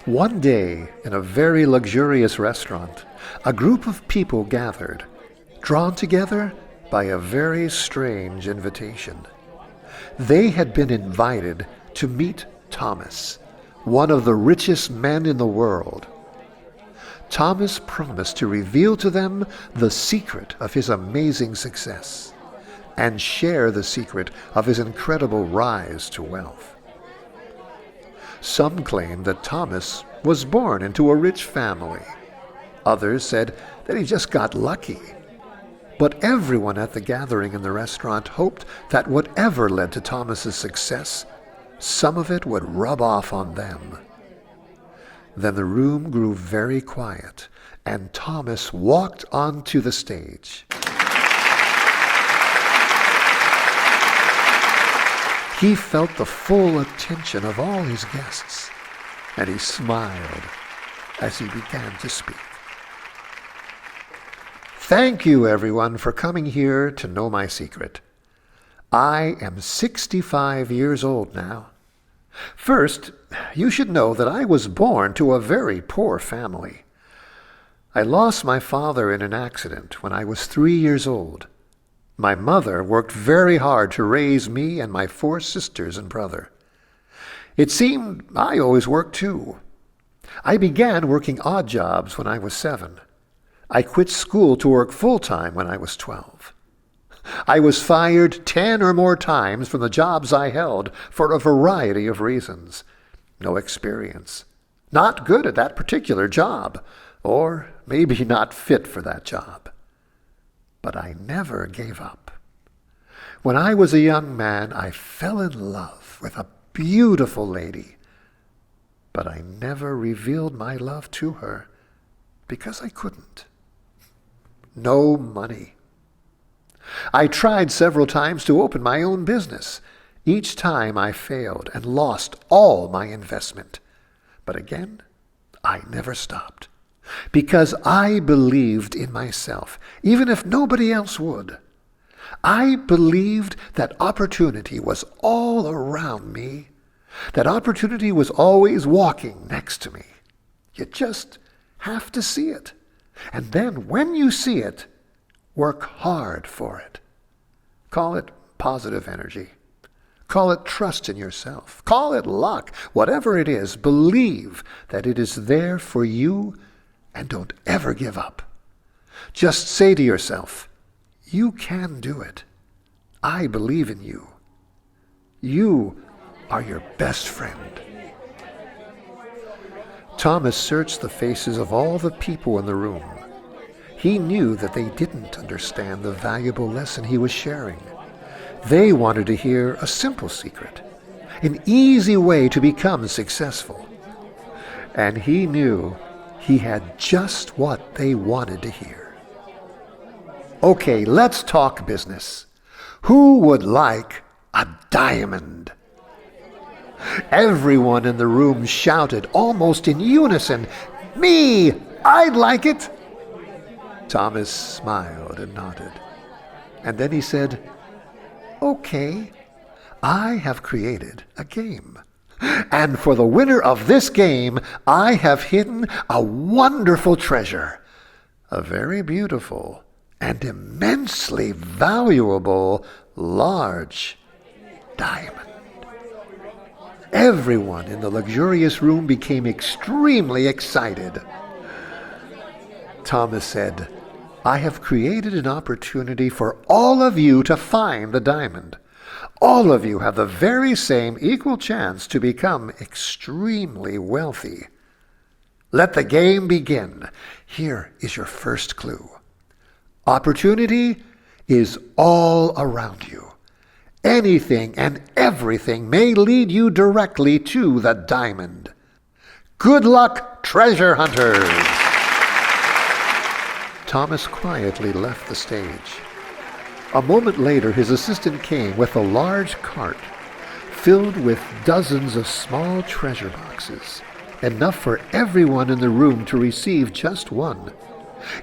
One day, in a very luxurious restaurant, a group of people gathered, drawn together by a very strange invitation. They had been invited to meet Thomas, one of the richest men in the world. Thomas promised to reveal to them the secret of his amazing success and share the secret of his incredible rise to wealth. Some claimed that Thomas was born into a rich family. Others said that he just got lucky. But everyone at the gathering in the restaurant hoped that whatever led to Thomas's success, some of it would rub off on them. Then the room grew very quiet, and Thomas walked onto the stage. He felt the full attention of all his guests, and he smiled as he began to speak. Thank you, everyone, for coming here to know my secret. I am 65 years old now. First, you should know that I was born to a very poor family. I lost my father in an accident when I was 3 years old. My mother worked very hard to raise me and my 4 sisters and brother. It seemed I always worked too. I began working odd jobs when I was 7. I quit school to work full-time when I was 12. I was fired 10 or more times from the jobs I held for a variety of reasons. No experience. Not good at that particular job, or maybe not fit for that job. But I never gave up. When I was a young man, I fell in love with a beautiful lady. But I never revealed my love to her because I couldn't. No money. I tried several times to open my own business. Each time I failed and lost all my investment. But again, I never stopped. Because I believed in myself, even if nobody else would. I believed that opportunity was all around me, that opportunity was always walking next to me. You just have to see it. And then when you see it, work hard for it. Call it positive energy. Call it trust in yourself. Call it luck. Whatever it is, believe that it is there for you. And don't ever give up. Just say to yourself, you can do it. I believe in you. You are your best friend. Thomas searched the faces of all the people in the room. He knew that they didn't understand the valuable lesson he was sharing. They wanted to hear a simple secret, an easy way to become successful. And he knew he had just what they wanted to hear. Okay, let's talk business. Who would like a diamond? Everyone in the room shouted almost in unison, "Me! I'd like it!" Thomas smiled and nodded. And then he said, "Okay, I have created a game. And for the winner of this game, I have hidden a wonderful treasure, a very beautiful and immensely valuable large diamond." Everyone in the luxurious room became extremely excited. Thomas said, "I have created an opportunity for all of you to find the diamond. All of you have the very same equal chance to become extremely wealthy. Let the game begin. Here is your first clue. Opportunity is all around you. Anything and everything may lead you directly to the diamond. Good luck, treasure hunters!" Thomas quietly left the stage. A moment later, his assistant came with a large cart filled with dozens of small treasure boxes, enough for everyone in the room to receive just one.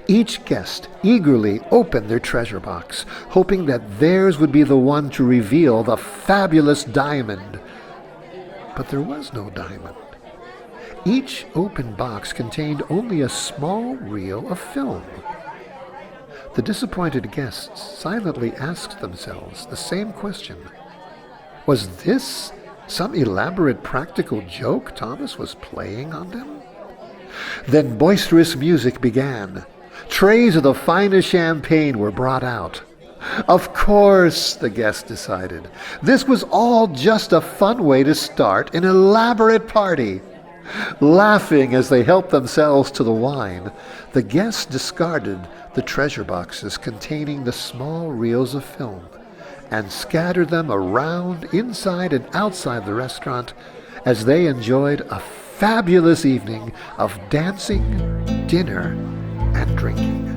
Each guest eagerly opened their treasure box, hoping that theirs would be the one to reveal the fabulous diamond. But there was no diamond. Each open box contained only a small reel of film. The disappointed guests silently asked themselves the same question. Was this some elaborate practical joke Thomas was playing on them? Then boisterous music began. Trays of the finest champagne were brought out. Of course, the guests decided. This was all just a fun way to start an elaborate party. Laughing as they helped themselves to the wine, the guests discarded the treasure boxes containing the small reels of film and scattered them around inside and outside the restaurant as they enjoyed a fabulous evening of dancing, dinner, and drinking.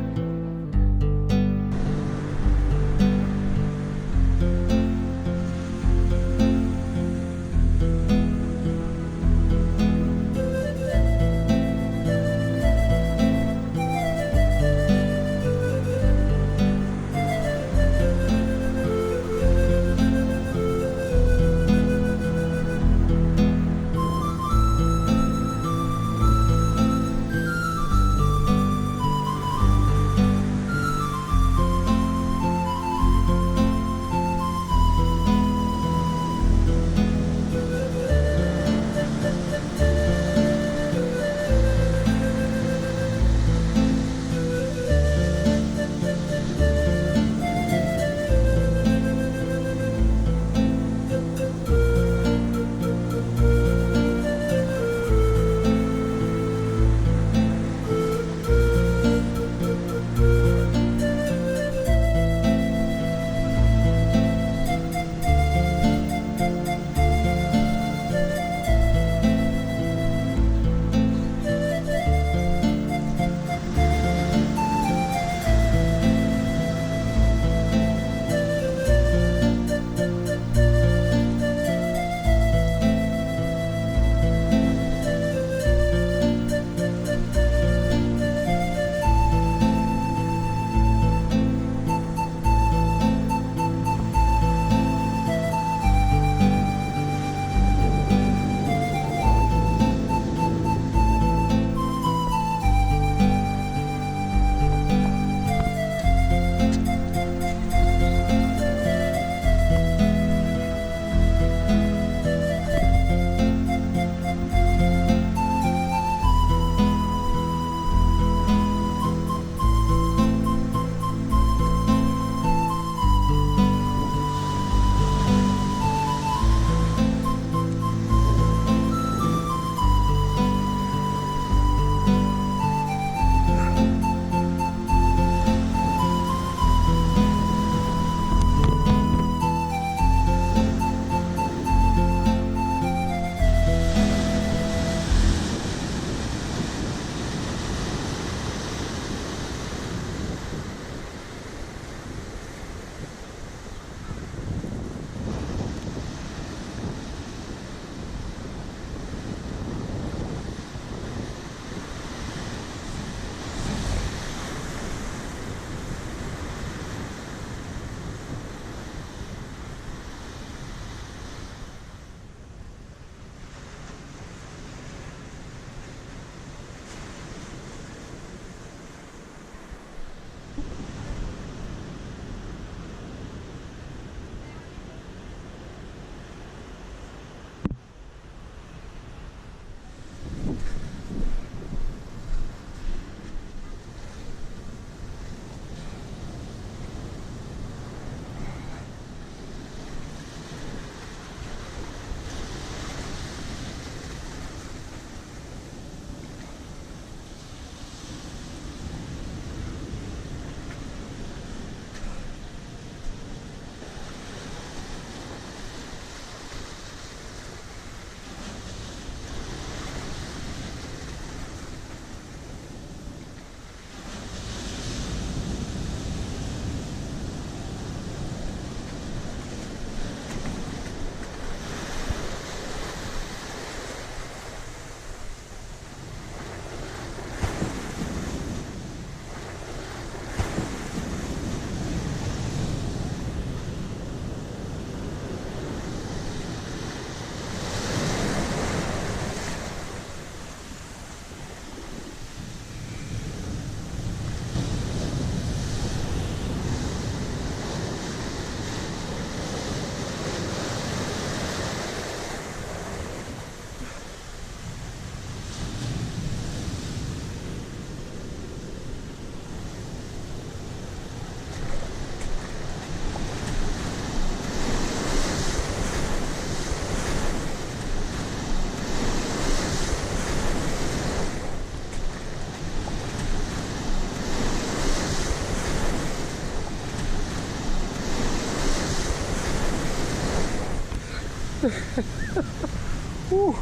Whew.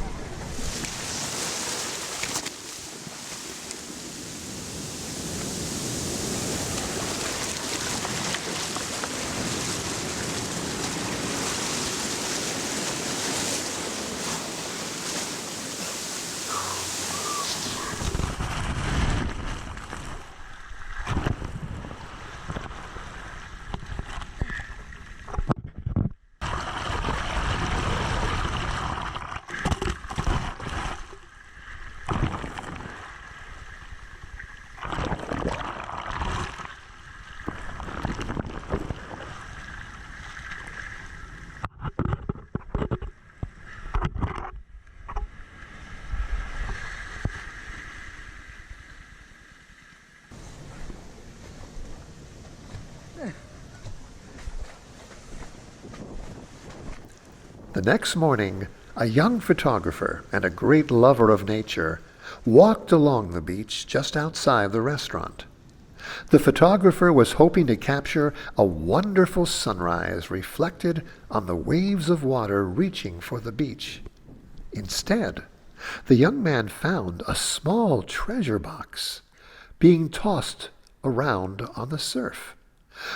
The next morning, a young photographer and a great lover of nature walked along the beach just outside the restaurant. The photographer was hoping to capture a wonderful sunrise reflected on the waves of water reaching for the beach. Instead, the young man found a small treasure box being tossed around on the surf.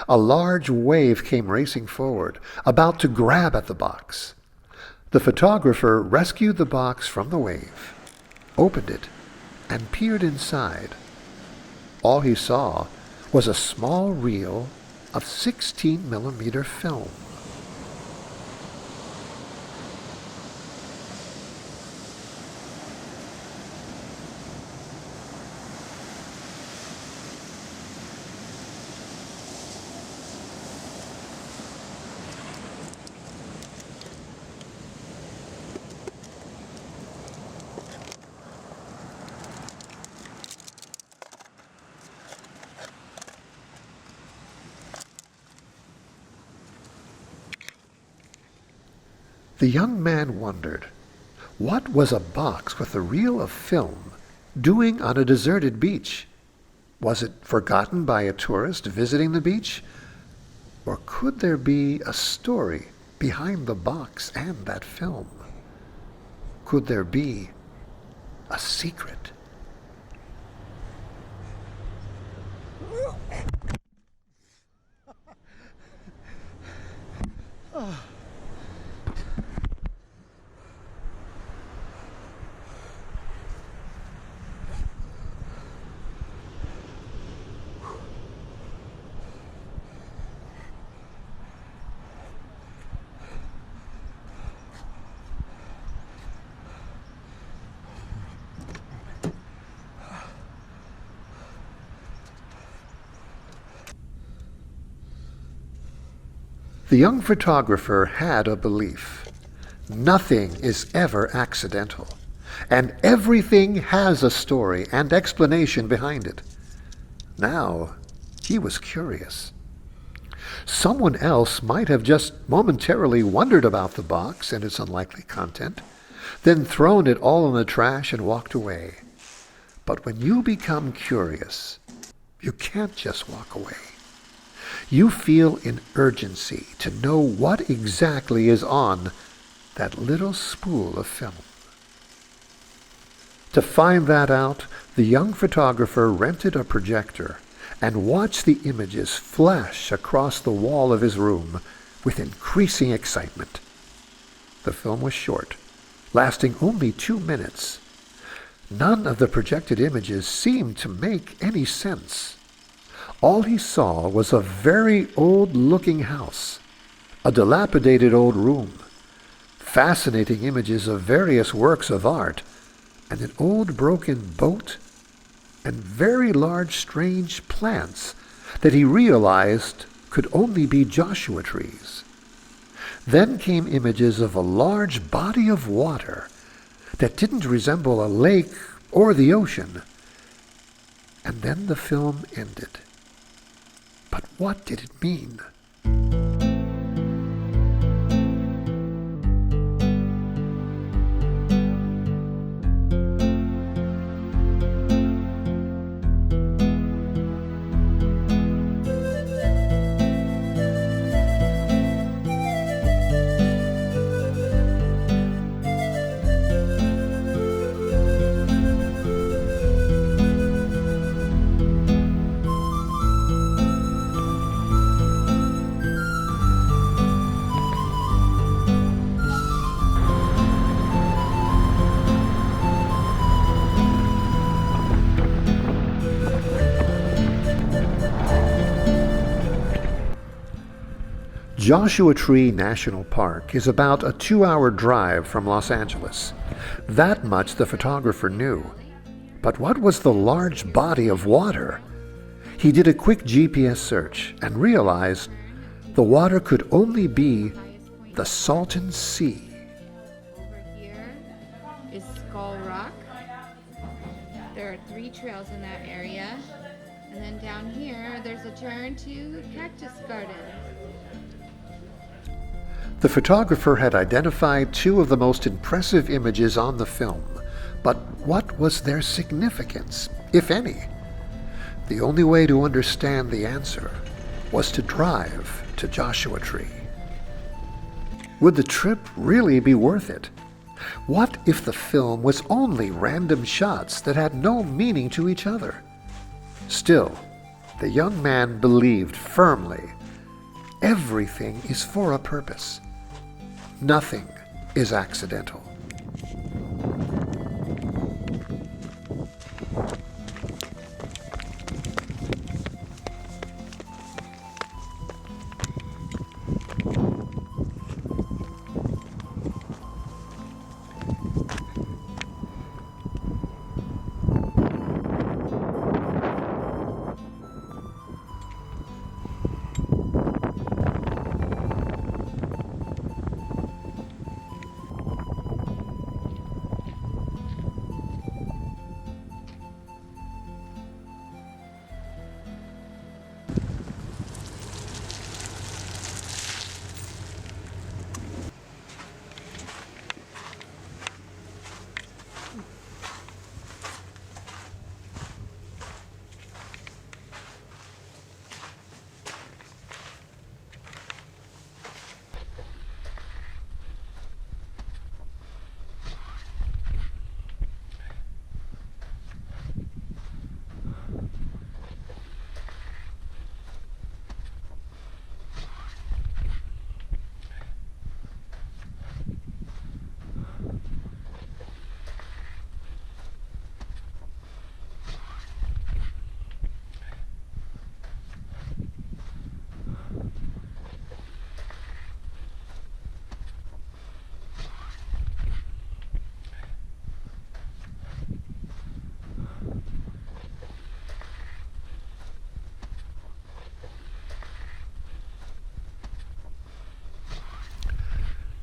A large wave came racing forward, about to grab at the box. The photographer rescued the box from the wave, opened it, and peered inside. All he saw was a small reel of 16mm film. The young man wondered, what was a box with a reel of film doing on a deserted beach? Was it forgotten by a tourist visiting the beach? Or could there be a story behind the box and that film? Could there be a secret? The young photographer had a belief. Nothing is ever accidental, and everything has a story and explanation behind it. Now, he was curious. Someone else might have just momentarily wondered about the box and its unlikely content, then thrown it all in the trash and walked away. But when you become curious, you can't just walk away. You feel an urgency to know what exactly is on that little spool of film. To find that out, the young photographer rented a projector and watched the images flash across the wall of his room with increasing excitement. The film was short, lasting only 2 minutes. None of the projected images seemed to make any sense. All he saw was a very old-looking house, a dilapidated old room, fascinating images of various works of art, and an old broken boat, and very large strange plants that he realized could only be Joshua trees. Then came images of a large body of water that didn't resemble a lake or the ocean. And then the film ended. But what did it mean? Joshua Tree National Park is about a 2-hour drive from Los Angeles. That much the photographer knew. But what was the large body of water? He did a quick GPS search and realized the water could only be the Salton Sea. Over here is Skull Rock. There are 3 trails in that area. And then down here, there's a turn to Cactus Garden. The photographer had identified 2 of the most impressive images on the film, but what was their significance, if any? The only way to understand the answer was to drive to Joshua Tree. Would the trip really be worth it? What if the film was only random shots that had no meaning to each other? Still, the young man believed firmly, everything is for a purpose. Nothing is accidental.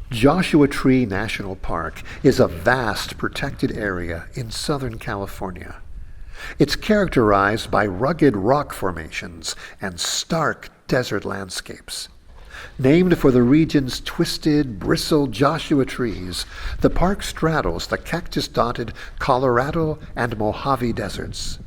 Joshua Tree National Park is a vast protected area in Southern California. It's characterized by rugged rock formations and stark desert landscapes. Named for the region's twisted, bristled Joshua trees, the park straddles the cactus-dotted Colorado and Mojave deserts.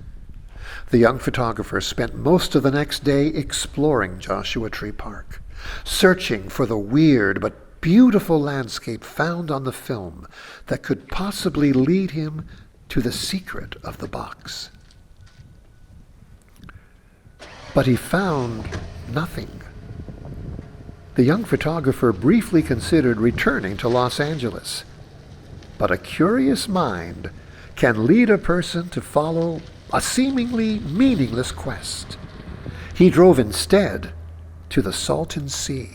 The young photographer spent most of the next day exploring Joshua Tree Park, searching for the weird but beautiful landscape found on the film that could possibly lead him to the secret of the box. But he found nothing. The young photographer briefly considered returning to Los Angeles, but a curious mind can lead a person to follow a seemingly meaningless quest. He drove instead to the Salton Sea.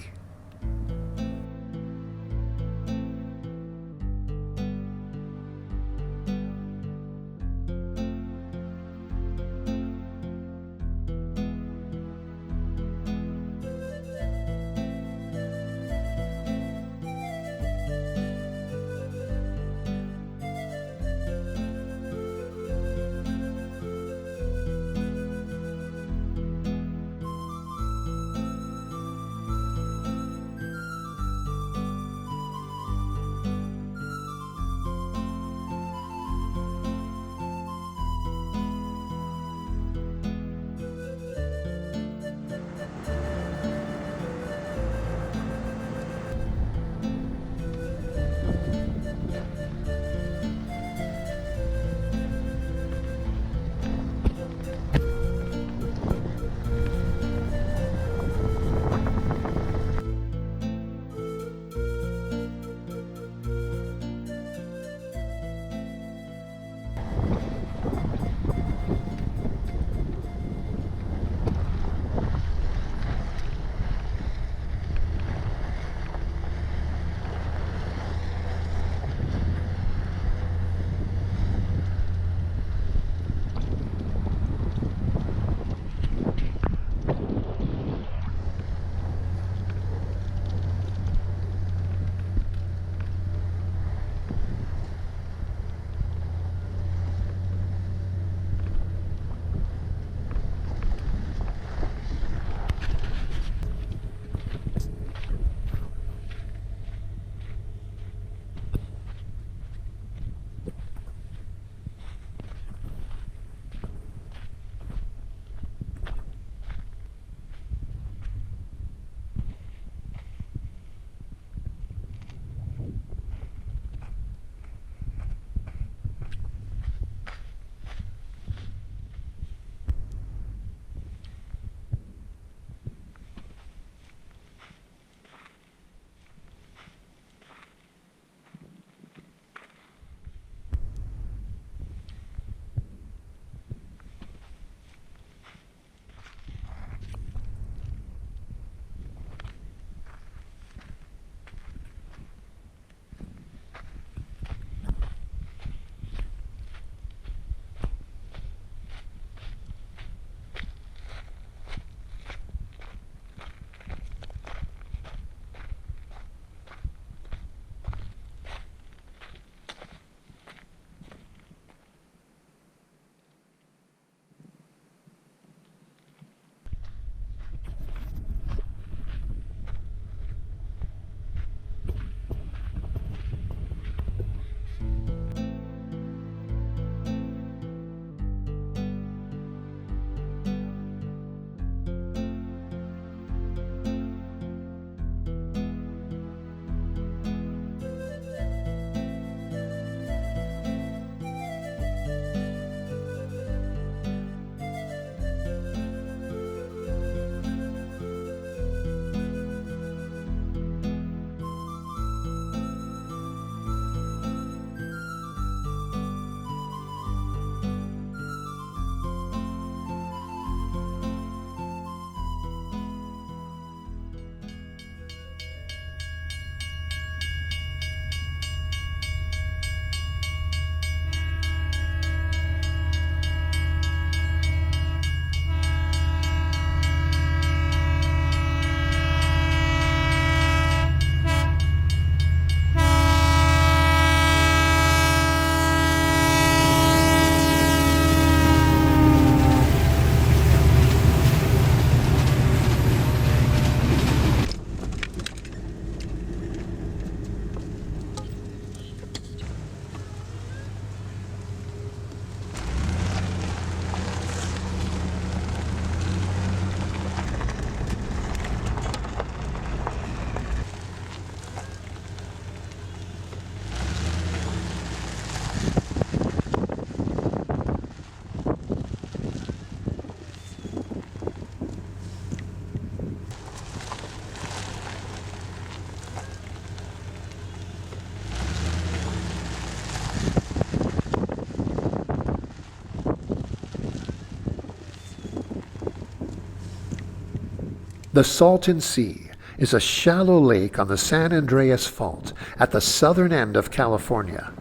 The Salton Sea is a shallow lake on the San Andreas Fault at the southern end of California.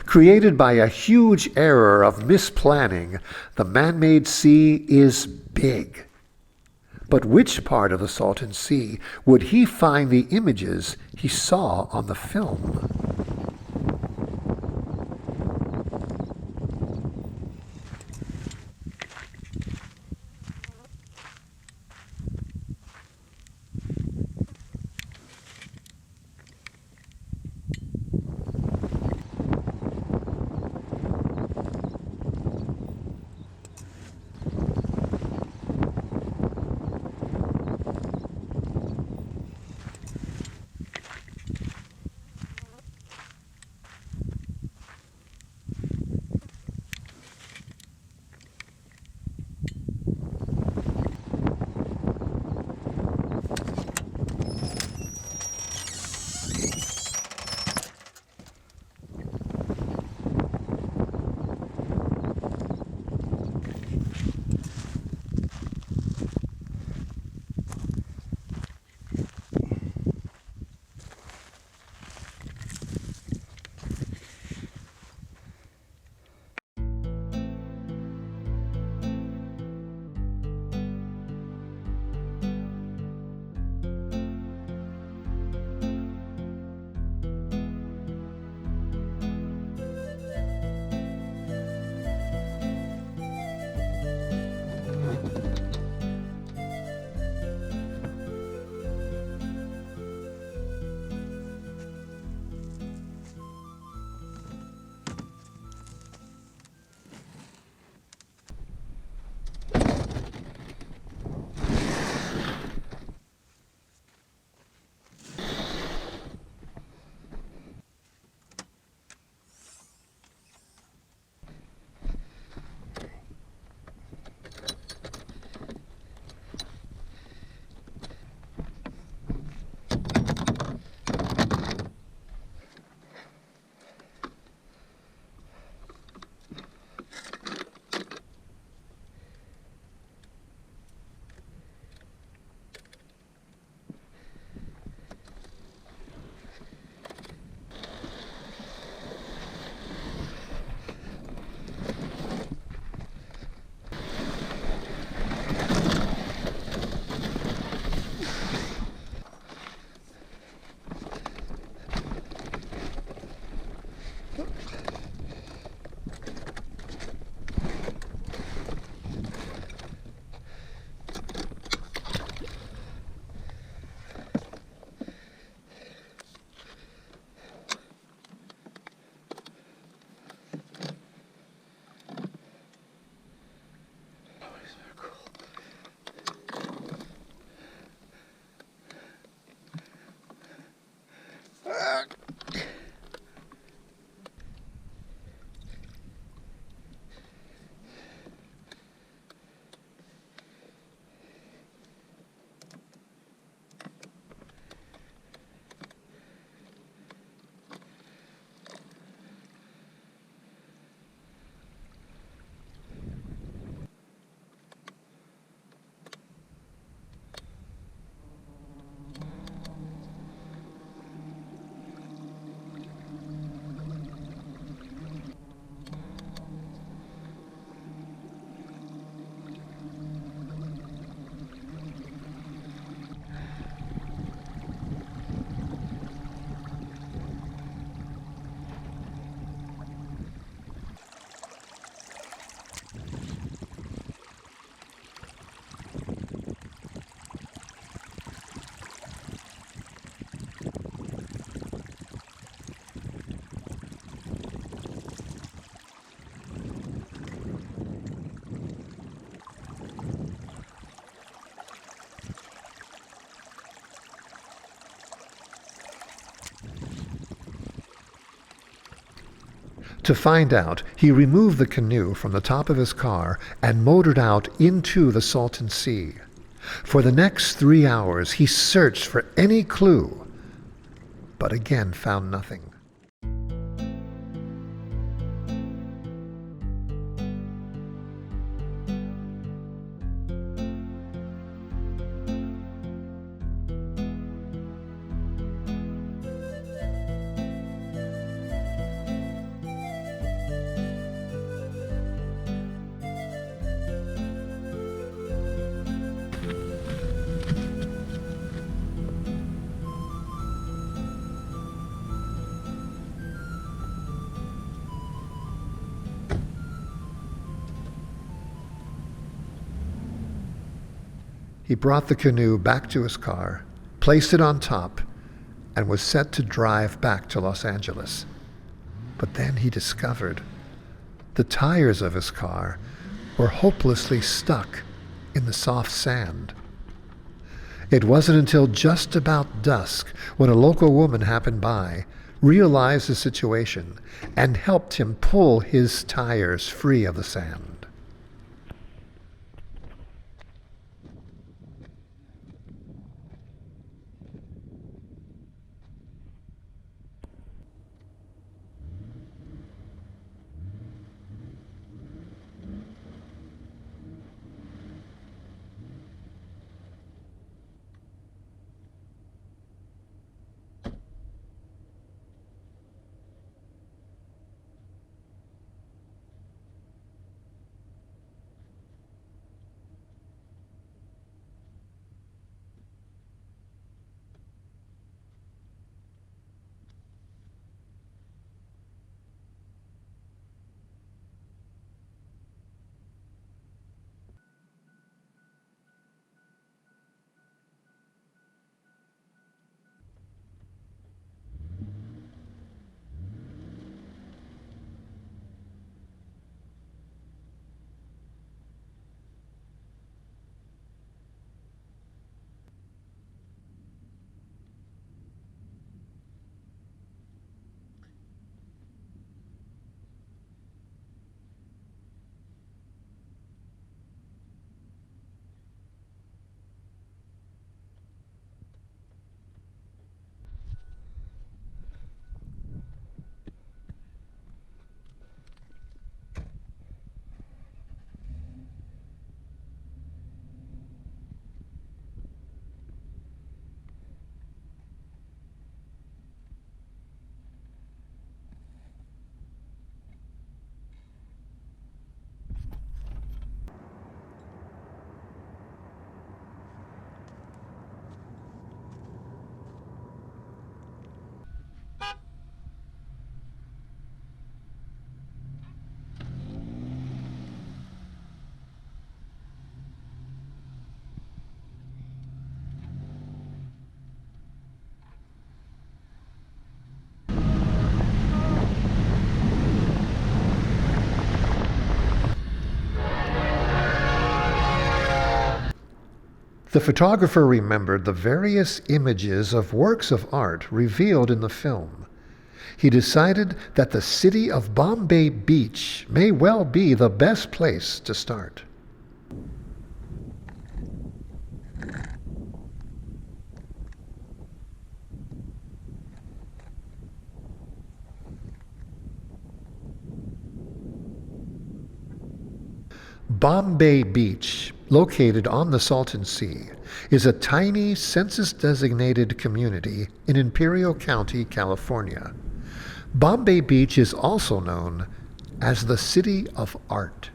Created by a huge error of misplanning, the man-made sea is big. But which part of the Salton Sea would he find the images he saw on the film? To find out, he removed the canoe from the top of his car and motored out into the Salton Sea. For the next 3 hours, he searched for any clue, but again found nothing. He brought the canoe back to his car, placed it on top, and was set to drive back to Los Angeles. But then he discovered the tires of his car were hopelessly stuck in the soft sand. It wasn't until just about dusk when a local woman happened by, realized the situation, and helped him pull his tires free of the sand. The photographer remembered the various images of works of art revealed in the film. He decided that the city of Bombay Beach may well be the best place to start. Bombay Beach, located on the Salton Sea, is a tiny census-designated community in Imperial County, California. Bombay Beach is also known as the City of Art.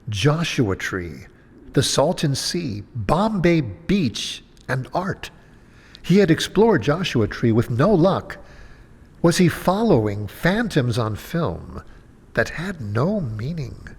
Joshua Tree, the Salton Sea, Bombay Beach, and art. He had explored Joshua Tree with no luck. Was he following phantoms on film that had no meaning?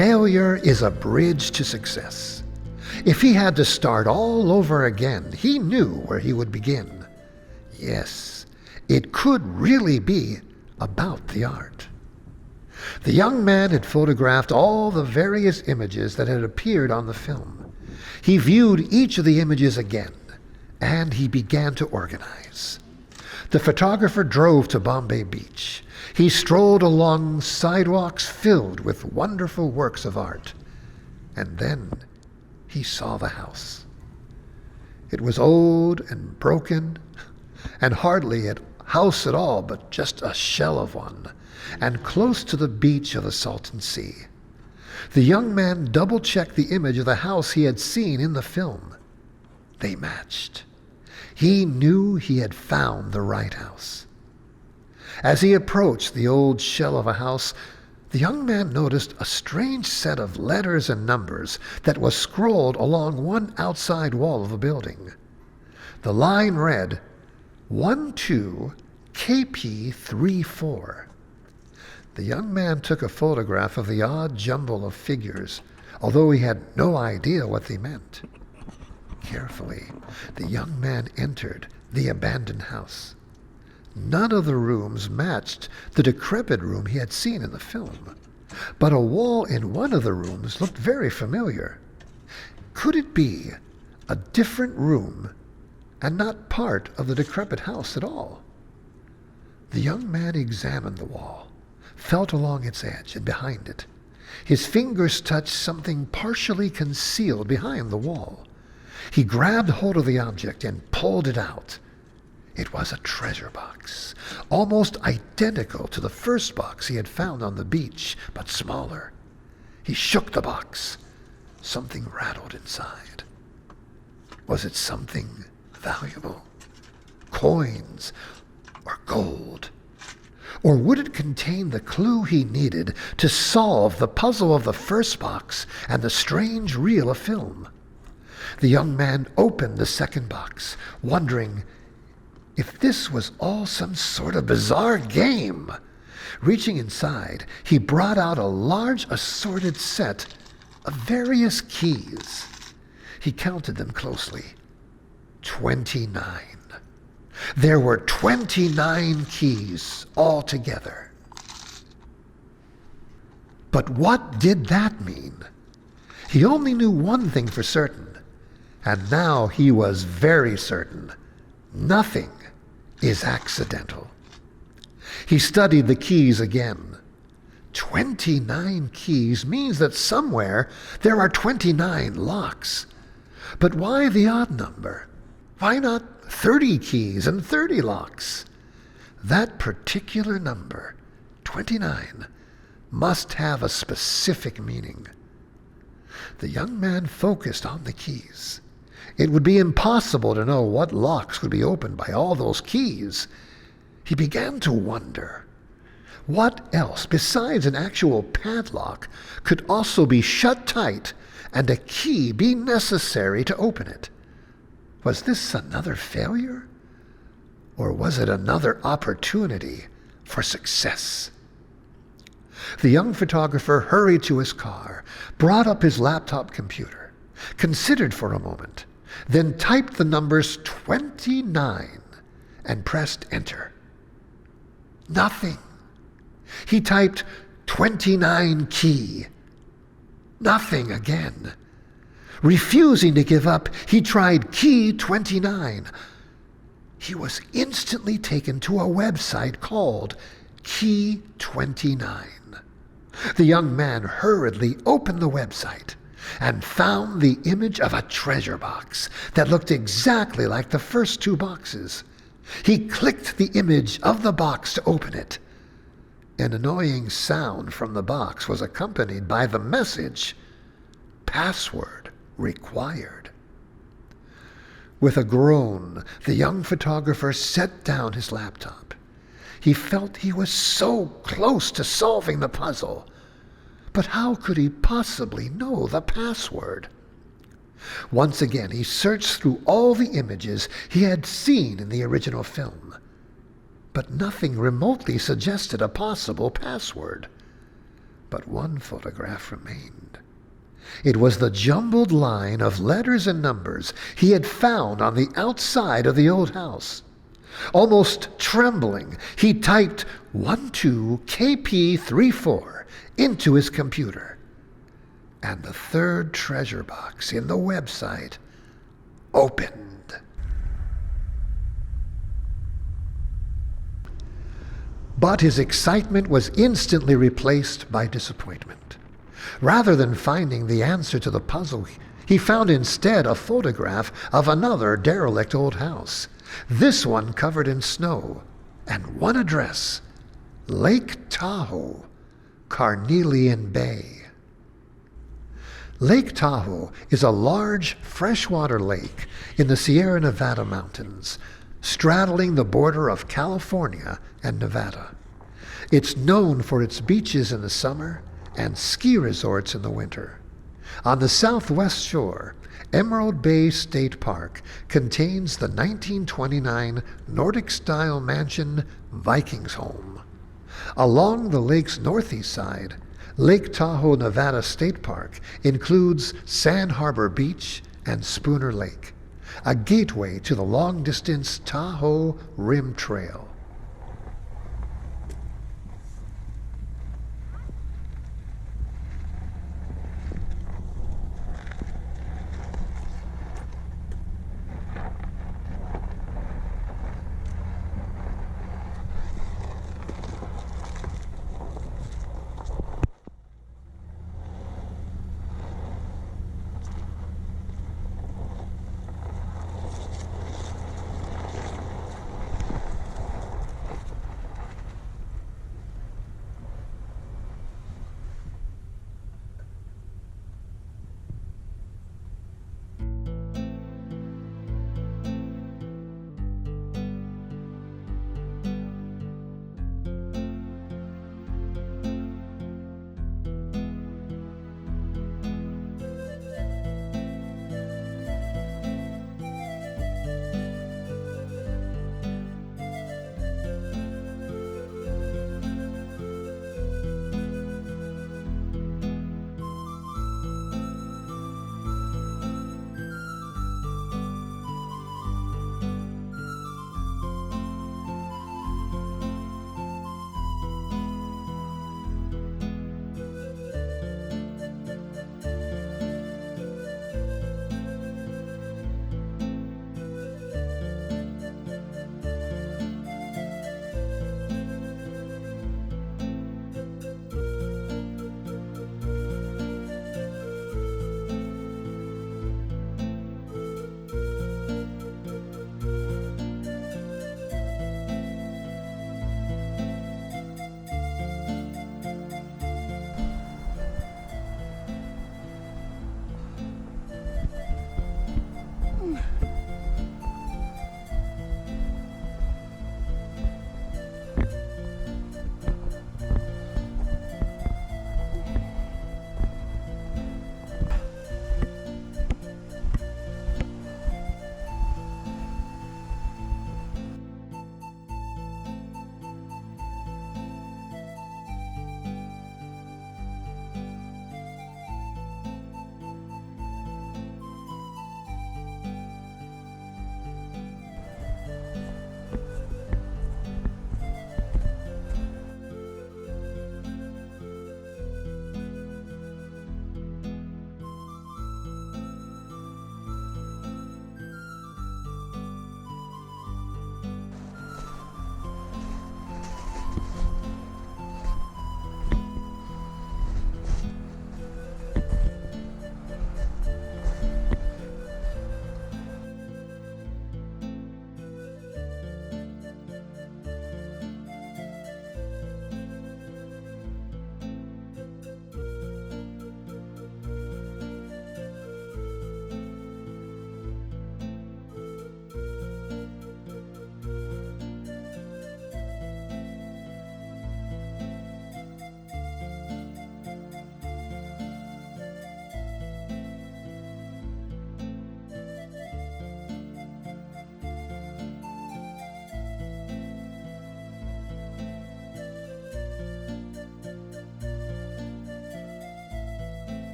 Failure is a bridge to success. If he had to start all over again, he knew where he would begin. Yes, it could really be about the art. The young man had photographed all the various images that had appeared on the film. He viewed each of the images again, and he began to organize. The photographer drove to Bombay Beach. He strolled along sidewalks filled with wonderful works of art. And then he saw the house. It was old and broken, and hardly a house at all, but just a shell of one, and close to the beach of the Salton Sea. The young man double-checked the image of the house he had seen in the film. They matched. He knew he had found the right house. As he approached the old shell of a house, the young man noticed a strange set of letters and numbers that was scrolled along one outside wall of the building. The line read, 12 KP34. The young man took a photograph of the odd jumble of figures, although he had no idea what they meant. Carefully, the young man entered the abandoned house. None of the rooms matched the decrepit room he had seen in the film, but a wall in one of the rooms looked very familiar. Could it be a different room and not part of the decrepit house at all? The young man examined the wall, felt along its edge and behind it. His fingers touched something partially concealed behind the wall. He grabbed hold of the object and pulled it out. It was a treasure box, almost identical to the first box he had found on the beach, but smaller. He shook the box. Something rattled inside. Was it something valuable? Coins or gold? Or would it contain the clue he needed to solve the puzzle of the first box and the strange reel of film? The young man opened the second box, wondering if this was all some sort of bizarre game. Reaching inside, he brought out a large assorted set of various keys. He counted them closely. 29. There were 29 keys altogether. But what did that mean? He only knew one thing for certain, and now he was very certain. Nothing is accidental. He studied the keys again. 29 keys means that somewhere there are 29 locks. But why the odd number? Why not 30 keys and 30 locks? That particular number, 29, must have a specific meaning. The young man focused on the keys. It would be impossible to know what locks could be opened by all those keys. He began to wonder, what else besides an actual padlock could also be shut tight and a key be necessary to open it? Was this another failure? Or was it another opportunity for success? The young photographer hurried to his car, brought up his laptop computer, considered for a moment, then typed the numbers 29 and pressed enter. Nothing. He typed 29 key. Nothing again. Refusing to give up, he tried key 29. He was instantly taken to a website called Key 29. The young man hurriedly opened the website and found the image of a treasure box that looked exactly like the first two boxes. He clicked the image of the box to open it. An annoying sound from the box was accompanied by the message, "Password required." With a groan, the young photographer set down his laptop. He felt he was so close to solving the puzzle. But how could he possibly know the password? Once again, he searched through all the images he had seen in the original film. But nothing remotely suggested a possible password. but one photograph remained. It was the jumbled line of letters and numbers he had found on the outside of the old house. Almost trembling, he typed 12KP34 into his computer. And the third treasure box in the website opened. But his excitement was instantly replaced by disappointment. Rather than finding the answer to the puzzle, he found instead a photograph of another derelict old house, this one covered in snow, and one address: Lake Tahoe, Carnelian Bay. Lake Tahoe is a large freshwater lake in the Sierra Nevada mountains, straddling the border of California and Nevada. It's known for its beaches in the summer and ski resorts in the winter. On the southwest shore, Emerald Bay State Park contains the 1929 Nordic-style mansion Viking's Home. Along the lake's northeast side, Lake Tahoe, Nevada State Park includes Sand Harbor Beach and Spooner Lake, a gateway to the long-distance Tahoe Rim Trail.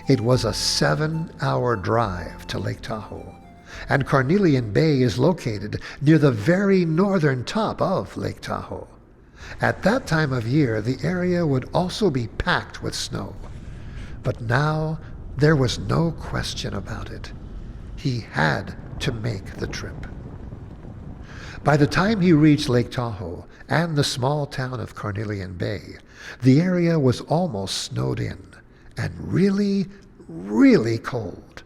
It was a 7-hour drive to Lake Tahoe, and Carnelian Bay is located near the very northern top of Lake Tahoe. At that time of year, the area would also be packed with snow. But now there was no question about it. He had to make the trip. By the time he reached Lake Tahoe and the small town of Carnelian Bay, the area was almost snowed in and really, really cold.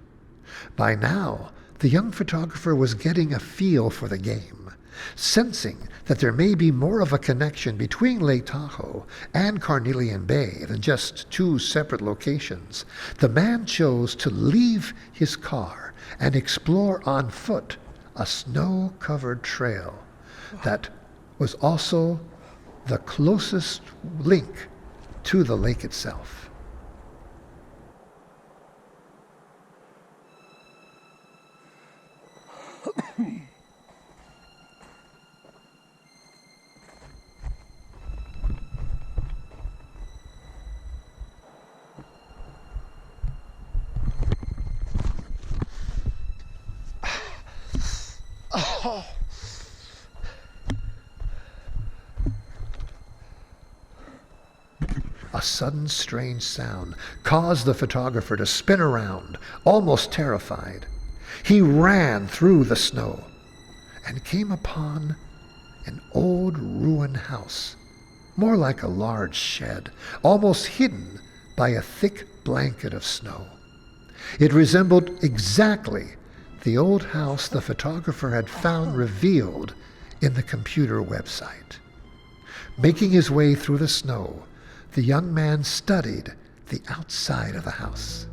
By now, the young photographer was getting a feel for the game, sensing that there may be more of a connection between Lake Tahoe and Carnelian Bay than just two separate locations. The man chose to leave his car and explore on foot a snow-covered trail that was also the closest link to the lake itself. A sudden strange sound caused the photographer to spin around, almost terrified. He ran through the snow and came upon an old ruined house, more like a large shed, almost hidden by a thick blanket of snow. It resembled exactly the old house the photographer had found revealed in the computer website. Making his way through the snow, the young man studied the outside of the house.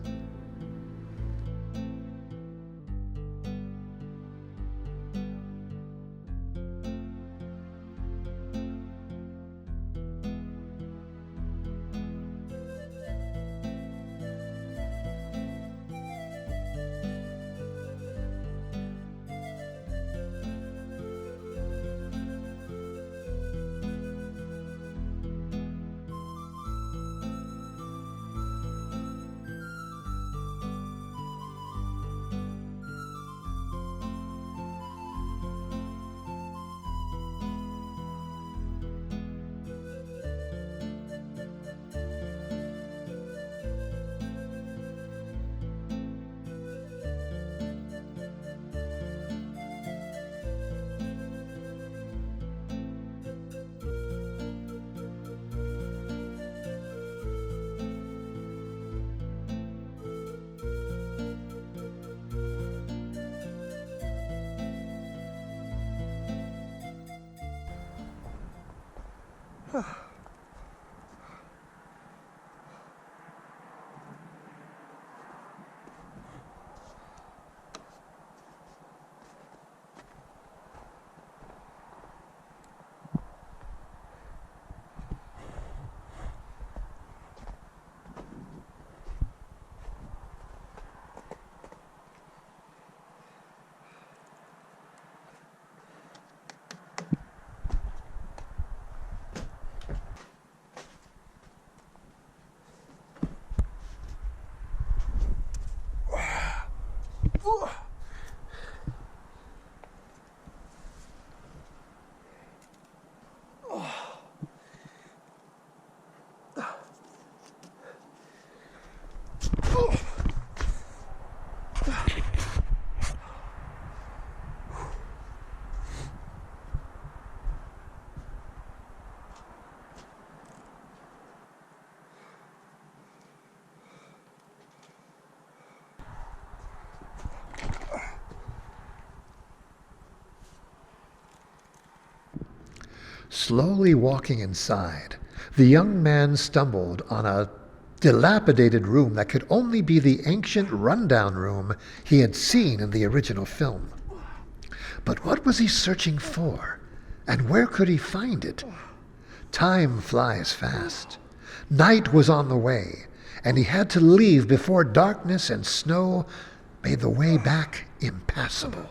Slowly walking inside, the young man stumbled on a dilapidated room that could only be the ancient rundown room he had seen in the original film. But what was he searching for, and where could he find it? Time flies fast. Night was on the way, and he had to leave before darkness and snow made the way back impassable.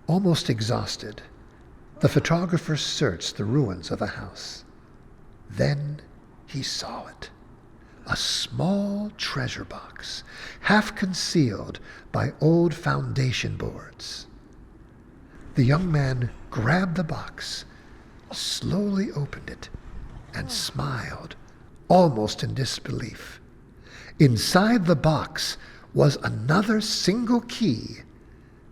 Almost exhausted, the photographer searched the ruins of the house. Then he saw it. a small treasure box, half concealed by old foundation boards. The young man grabbed the box, slowly opened it, and smiled, almost in disbelief. Inside the box was another single key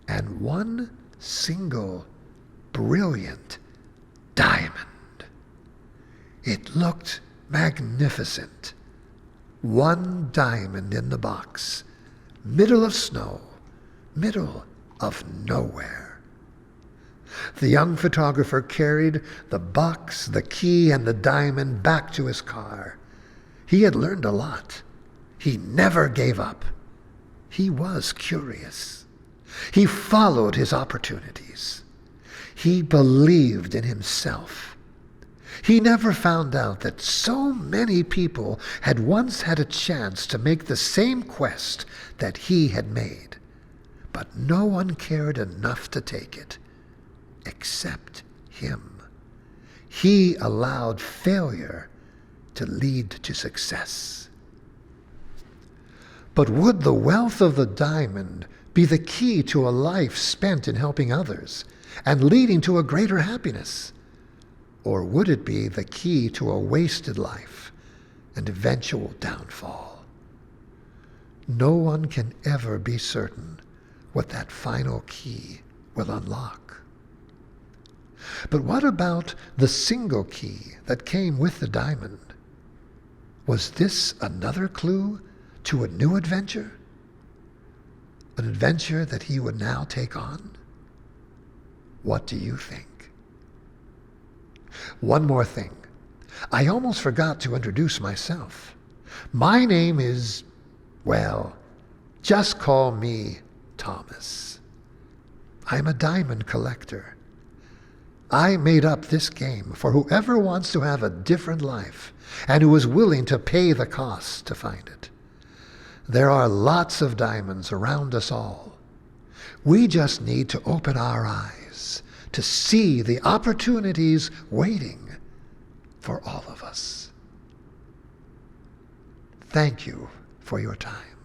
and one single brilliant diamond. It looked magnificent. One diamond in the box, middle of snow, middle of nowhere. The young photographer carried the box, the key, and the diamond back to his car. He had learned a lot. He never gave up. He was curious. He followed his opportunities. He believed in himself. He never found out that so many people had once had a chance to make the same quest that he had made, but no one cared enough to take it, except him. He allowed failure to lead to success. But would the wealth of the diamond be the key to a life spent in helping others and leading to a greater happiness? Or would it be the key to a wasted life and eventual downfall? No one can ever be certain what that final key will unlock. But what about the single key that came with the diamond? Was this another clue to a new adventure? An adventure that he would now take on? What do you think? One more thing. I almost forgot to introduce myself. My name is, well, just call me Thomas. I'm a diamond collector. I made up this game for whoever wants to have a different life and who is willing to pay the cost to find it. There are lots of diamonds around us all. We just need to open our eyes to see the opportunities waiting for all of us. Thank you for your time.